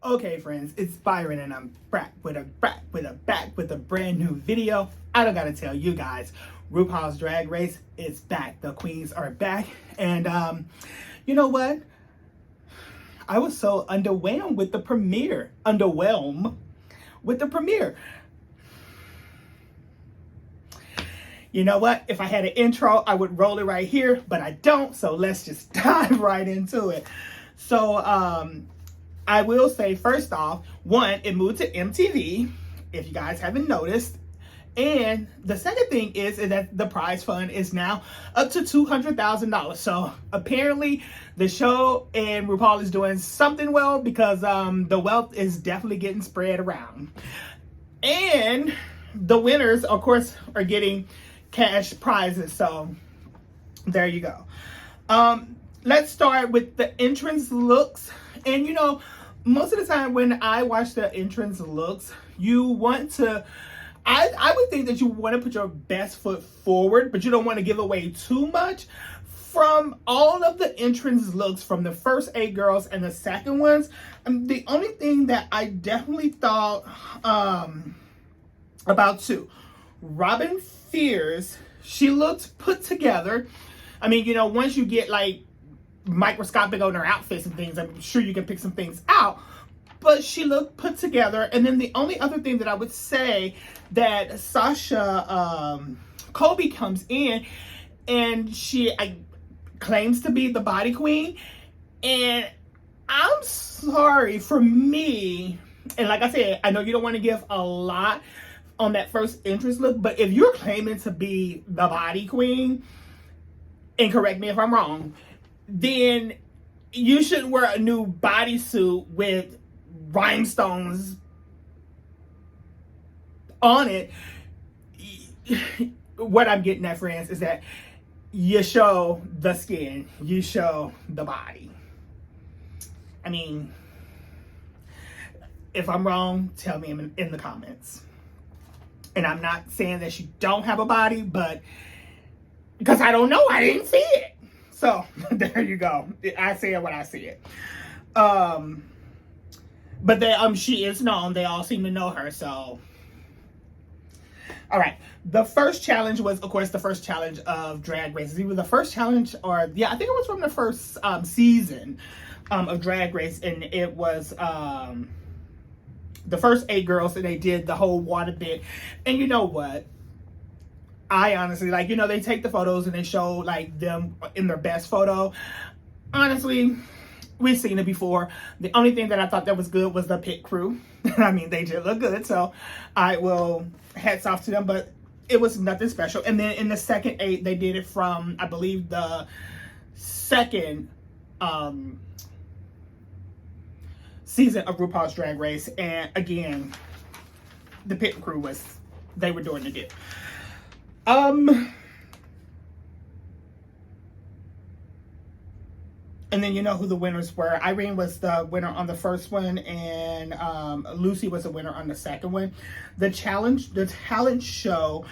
Okay, friends, it's Byron, and I'm back with a brand new video. I don't gotta tell you guys, RuPaul's Drag Race is back. The queens are back, and you know what? I was so underwhelmed with the premiere. You know what? If I had an intro, I would roll it right here, but I don't. So let's just dive right into it. So I will say, first off, one, it moved to MTV, if you guys haven't noticed. And the second thing is that the prize fund is now up to $200,000. So apparently the show and RuPaul is doing something well, because the wealth is definitely getting spread around. And the winners, of course, are getting cash prizes. So there you go. Let's start with the entrance looks. And you know, most of the time when I watch the entrance looks, you want to, I would think that you want to put your best foot forward, but you don't want to give away too much. From all of the entrance looks, from the first 8 girls and the second ones, the only thing that I definitely thought about two, Robin Fierce, she looked put together. I mean, you know, once you get like microscopic on her outfits and things, I'm sure you can pick some things out, but she looked put together. And then the only other thing that I would say, that Sasha Colby comes in and she claims to be the body queen, and I'm sorry, for me, and like I said, I know you don't want to give a lot on that first entrance look, but if you're claiming to be the body queen, and correct me if I'm wrong, then you shouldn't wear a new bodysuit with rhinestones on it. What I'm getting at, friends, is that you show the skin, you show the body. I mean, if I'm wrong, tell me in the comments. And I'm not saying that she don't have a body, but because I don't know, I didn't see it. So there you go. I said what I said. But she is known. They all seem to know her. So, all right. The first challenge was, of course, the first challenge of Drag Race. Either the first challenge, or yeah, I think it was from the first season of Drag Race, and it was the first 8 girls, and they did the whole water bit. And you know what? I honestly, like, you know, they take the photos and they show like them in their best photo. Honestly, we've seen it before. The only thing that I thought that was good was the pit crew. I mean, they did look good, so I will hats off to them, but it was nothing special. And then in the second 8, they did it from, I believe, the second season of RuPaul's Drag Race. And again, the pit crew they were doing the dip. And then you know who the winners were. Irene was the winner on the first one, and Lucy was the winner on the second one. The talent show,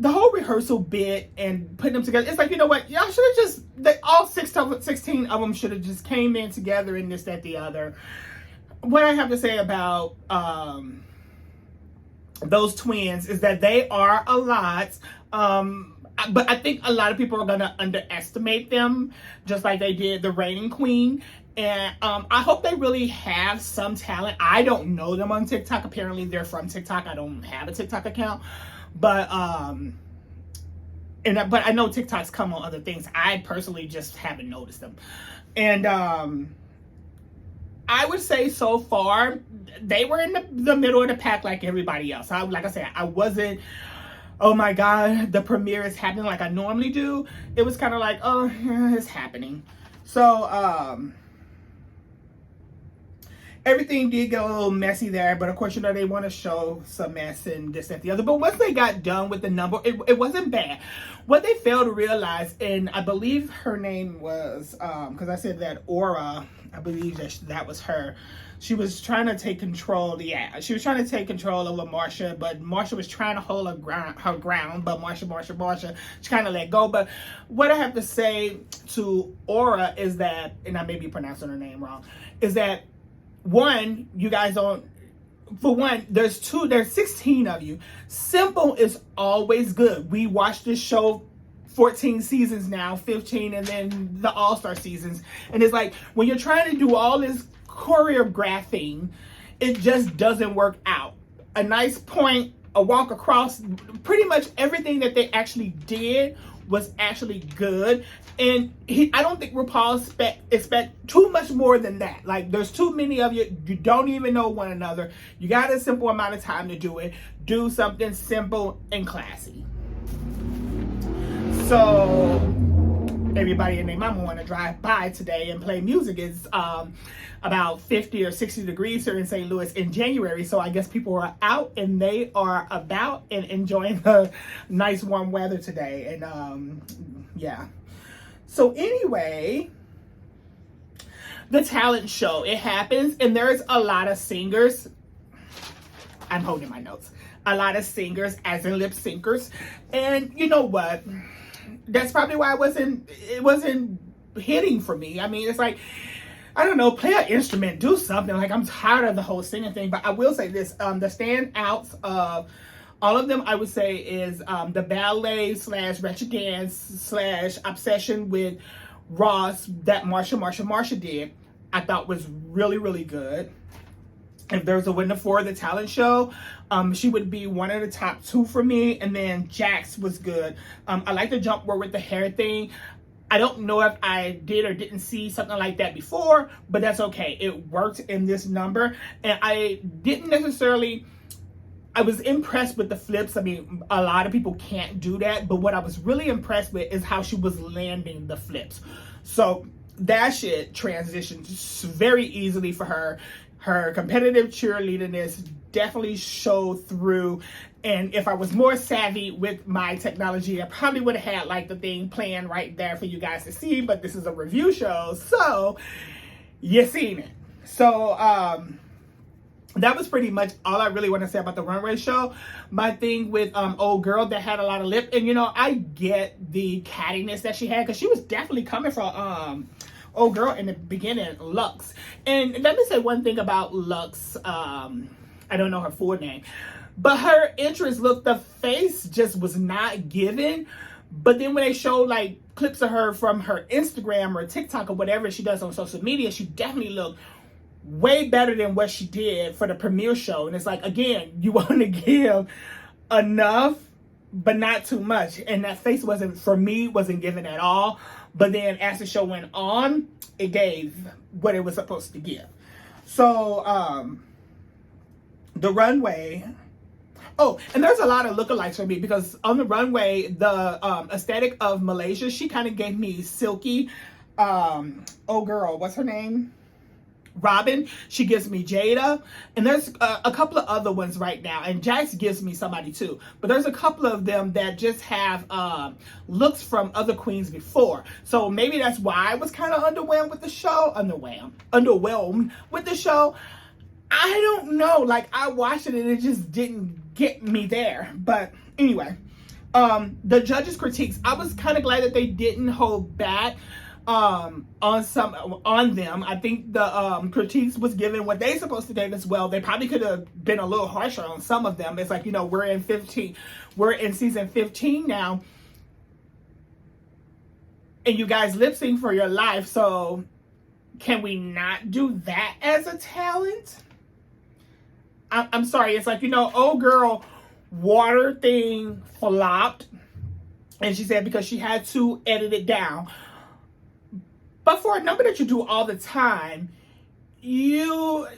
the whole rehearsal bit and putting them together, it's like, you know what, y'all should have just, all 16 of them should have just came in together and this, that, the other. What I have to say about those twins is that they are a lot, but I think a lot of people are going to underestimate them, just like they did the reigning queen. And I hope they really have some talent. I don't know them on TikTok. Apparently they're from TikTok. I don't have a TikTok account, but but I know TikToks come on other things. I personally just haven't noticed them. And I would say so far, they were in the middle of the pack like everybody else. Like I said, I wasn't, oh my God, the premiere is happening like I normally do. It was kind of like, oh, yeah, it's happening. So, everything did get a little messy there, but of course, you know, they want to show some mess and this, that, the other. But once they got done with the number, it wasn't bad. What they failed to realize, and I believe her name was, because I said that Aura, I believe that was her. She was trying to take control. Yeah, she was trying to take control over Marsha, but Marsha was trying to hold her ground. But Marsha, she kind of let go. But what I have to say to Aura is that, and I may be pronouncing her name wrong, is that one, you guys don't, for one, there's 16 of you. Simple is always good. We watched this show 14 seasons now, 15, and then the All-Star seasons. And it's like, when you're trying to do all this choreographing, it just doesn't work out. A nice point, a walk across, pretty much everything that they actually did was actually good. And I don't think RuPaul expect too much more than that. Like, there's too many of you. You don't even know one another. You got a simple amount of time to do it. Do something simple and classy. So everybody and their mama want to drive by today and play music. It's about 50 or 60 degrees here in St. Louis in January. So I guess people are out and they are about and enjoying the nice warm weather today. And yeah. So anyway, the talent show, it happens, and there's a lot of singers. I'm holding my notes. A lot of singers, as in lip syncers. And you know what? That's probably why it wasn't hitting for me. I mean, it's like, I don't know, play an instrument, do something. Like, I'm tired of the whole singing thing. But I will say this, the standouts of all of them, I would say, is the ballet / retro dance / obsession with Ross that Marsha did. I thought was really, really good. If there's a winner for the talent show, she would be one of the top 2 for me. And then Jax was good. I like the jump rope with the hair thing. I don't know if I did or didn't see something like that before, but that's okay. It worked in this number. And I didn't necessarily, I was impressed with the flips. I mean, a lot of people can't do that, but what I was really impressed with is how she was landing the flips. So that shit transitioned very easily for her. Her competitive cheerleaderness definitely showed through. And if I was more savvy with my technology, I probably would have had like the thing playing right there for you guys to see. But this is a review show, so you seen it. So that was pretty much all I really want to say about the runway show. My thing with old girl that had a lot of lip, and you know, I get the cattiness that she had, because she was definitely coming from old girl in the beginning, Lux. And let me say one thing about Lux. I don't know her full name, but her entrance look, the face just was not given. But then when they showed like clips of her from her Instagram or TikTok or whatever she does on social media, she definitely looked way better than what she did for the premiere show. And it's like, again, you want to give enough, but not too much. And that face wasn't given at all. But then as the show went on, it gave what it was supposed to give. So the runway. Oh, and there's a lot of lookalikes for me, because on the runway, the aesthetic of Malaysia, she kind of gave me Silky. Oh girl, what's her name? Robin. She gives me Jada. And there's a couple of other ones right now. And Jax gives me somebody too. But there's a couple of them that just have looks from other queens before. So maybe that's why I was kind of underwhelmed with the show. Underwhelmed with the show. I don't know. Like, I watched it and it just didn't get me there. But anyway, the judges' critiques, I was kind of glad that they didn't hold back on them. I think the critiques was given what they supposed to give as well. They probably could have been a little harsher on some of them. It's like, you know, we're in season 15 now, and you guys lip sync for your life, so can we not do that as a talent? I'm sorry. It's like, you know, old girl water thing flopped, and she said because she had to edit it down. But for a number that you do all the time, you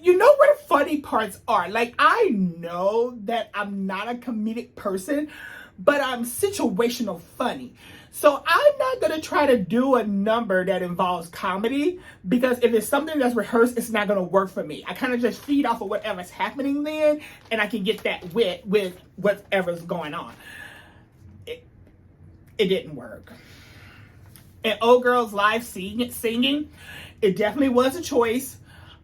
know where the funny parts are. Like, I know that I'm not a comedic person, but I'm situational funny. So I'm not going to try to do a number that involves comedy, because if it's something that's rehearsed, it's not going to work for me. I kind of just feed off of whatever's happening then, and I can get that with whatever's going on. It didn't work. And old girl's live singing, it definitely was a choice.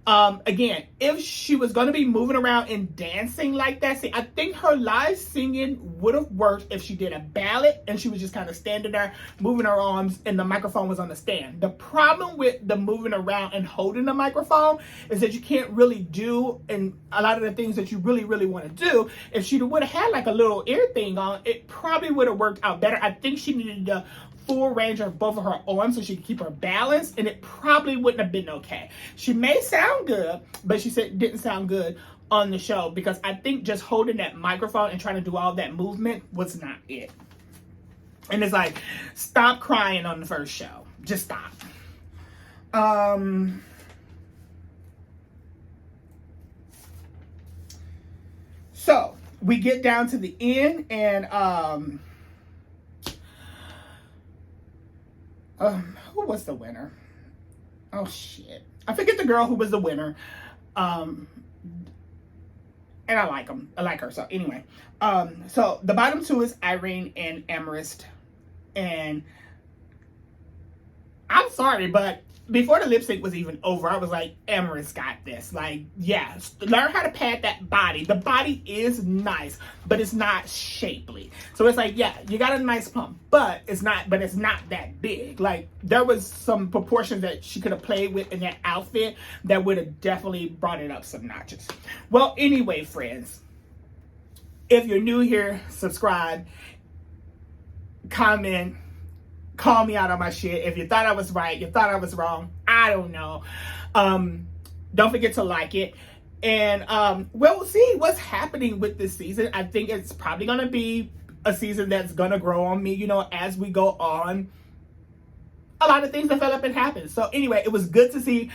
Again, if she was going to be moving around and dancing like that, see, I think her live singing would have worked if she did a ballad and she was just kind of standing there moving her arms and the microphone was on the stand. The problem with the moving around and holding the microphone is that you can't really do and a lot of the things that you really want to do. If she would have had like a little ear thing on, it probably would have worked out better. I think she needed the full range of both of her arms so she could keep her balance, and it probably wouldn't have been okay. She may sound good, but she said it didn't sound good on the show because I think just holding that microphone and trying to do all that movement was not it. And it's like, stop crying on the first show. Just stop. So we get down to the end, and who was the winner? Oh shit, I forget the girl who was the winner. And I like him. I like her. So anyway, so the bottom two is Irene and Amarist, and I'm sorry, but before the lip sync was even over, I was like, Amarist got this. Like, yeah, learn how to pad that body. The body is nice, but it's not shapely. So it's like, yeah, you got a nice pump, but it's not that big. Like, there was some proportions that she could have played with in that outfit that would have definitely brought it up some notches. Well, anyway, friends, if you're new here, subscribe, comment, call me out on my shit. If you thought I was right, you thought I was wrong, I don't know. Don't forget to like it. And we'll see what's happening with this season. I think it's probably going to be a season that's going to grow on me, you know, as we go on. A lot of things develop and happen. So anyway, it was good to see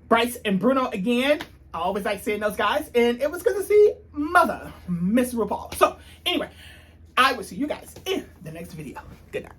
Bryce and Bruno again. I always like seeing those guys. And it was good to see Mother, Miss RuPaul. So anyway, I will see you guys in the next video. Good night.